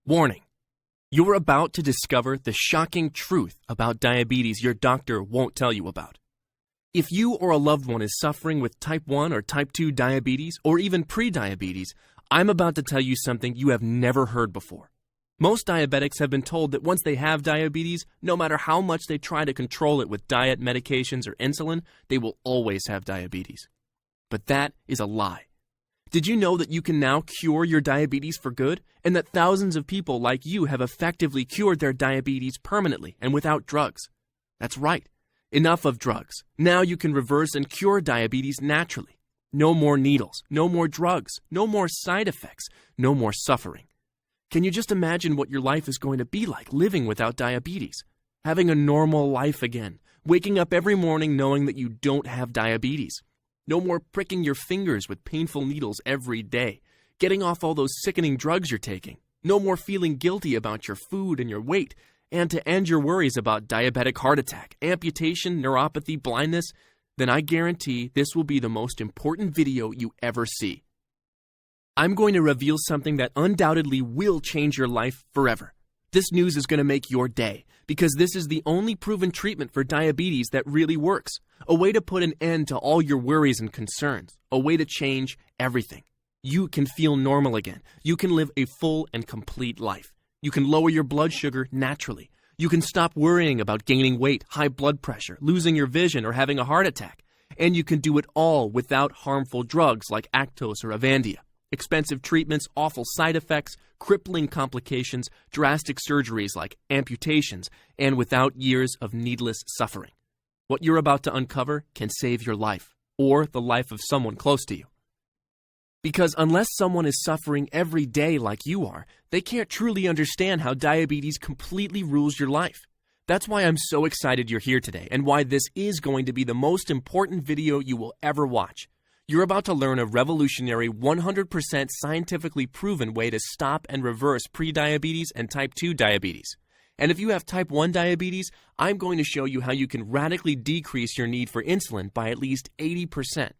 Warning. You're about to discover the shocking truth about diabetes your doctor won't tell you about. If you or a loved one is suffering with type 1 or type 2 diabetes or even pre-diabetes, I'm about to tell you something you have never heard before. Most diabetics have been told that once they have diabetes, no matter how much they try to control it with diet, medications, or insulin, they will always have diabetes. But that is a lie. Did you know that you can now cure your diabetes for good, and that thousands of people like you have effectively cured their diabetes permanently and without drugs? That's right. Enough of drugs. Now you can reverse and cure diabetes naturally. No more needles, no more drugs, no more side effects, no more suffering. Can you just imagine what your life is going to be like living without diabetes? Having a normal life again, waking up every morning knowing that you don't have diabetes. No more pricking your fingers with painful needles every day, getting off all those sickening drugs you're taking. No more feeling guilty about your food and your weight, and to end your worries about diabetic heart attack, amputation, neuropathy, blindness, then I guarantee this will be the most important video you ever see. I'm going to reveal something that undoubtedly will change your life forever. This news is going to make your day, because this is the only proven treatment for diabetes that really works. A way to put an end to all your worries and concerns. A way to change everything. You can feel normal again. You can live a full and complete life. You can lower your blood sugar naturally. You can stop worrying about gaining weight, high blood pressure, losing your vision, or having a heart attack. And you can do it all without harmful drugs like Actos or Avandia. Expensive treatments, awful side effects, crippling complications, drastic surgeries like amputations, and without years of needless suffering. What you're about to uncover can save your life, or the life of someone close to you. Because unless someone is suffering every day like you are, they can't truly understand how diabetes completely rules your life. That's why I'm so excited you're here today, and why this is going to be the most important video you will ever watch. You're about to learn a revolutionary 100% scientifically proven way to stop and reverse prediabetes and type 2 diabetes. And if you have type 1 diabetes, I'm going to show you how you can radically decrease your need for insulin by at least 80%.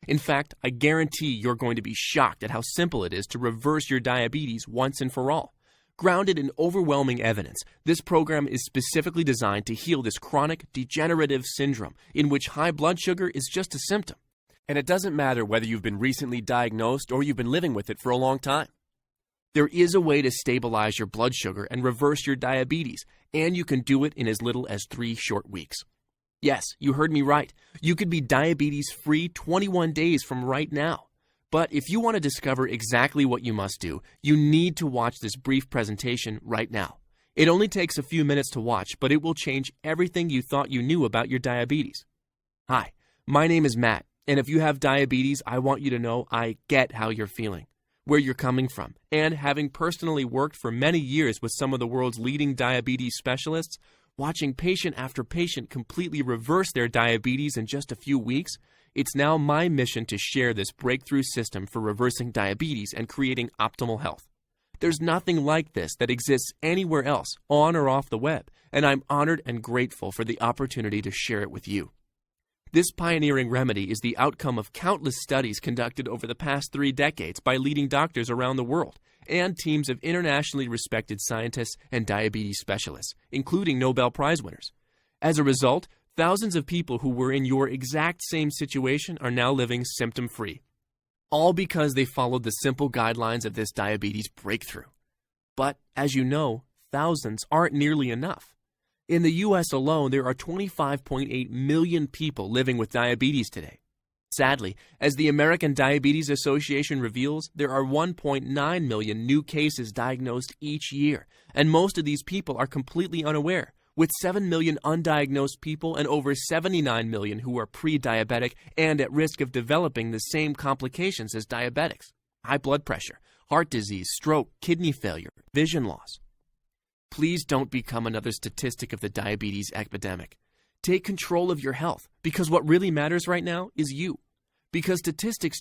In fact, I guarantee you're going to be shocked at how simple it is to reverse your diabetes once and for all. Grounded in overwhelming evidence, this program is specifically designed to heal this chronic degenerative syndrome in which high blood sugar is just a symptom. And it doesn't matter whether you've been recently diagnosed or you've been living with it for a long time. There is a way to stabilize your blood sugar and reverse your diabetes, and you can do it in as little as 3 short weeks. Yes, you heard me right. You could be diabetes-free 21 days from right now. But if you want to discover exactly what you must do, you need to watch this brief presentation right now. It only takes a few minutes to watch, but it will change everything you thought you knew about your diabetes. Hi, my name is Matt. And if you have diabetes, I want you to know I get how you're feeling, where you're coming from. And having personally worked for many years with some of the world's leading diabetes specialists, watching patient after patient completely reverse their diabetes in just a few weeks, it's now my mission to share this breakthrough system for reversing diabetes and creating optimal health. There's nothing like this that exists anywhere else, on or off the web, and I'm honored and grateful for the opportunity to share it with you. This pioneering remedy is the outcome of countless studies conducted over the past 3 decades by leading doctors around the world and teams of internationally respected scientists and diabetes specialists, including Nobel Prize winners. As a result, thousands of people who were in your exact same situation are now living symptom-free, all because they followed the simple guidelines of this diabetes breakthrough. But, as you know, thousands aren't nearly enough. In the U.S. alone, there are 25.8 million people living with diabetes today. Sadly, as the American Diabetes Association reveals, there are 1.9 million new cases diagnosed each year, and most of these people are completely unaware, with 7 million undiagnosed people and over 79 million who are pre-diabetic and at risk of developing the same complications as diabetics: high blood pressure, heart disease, stroke, kidney failure, vision loss. Please don't become another statistic of the diabetes epidemic. Take control of your health, because what really matters right now is you. Because statistics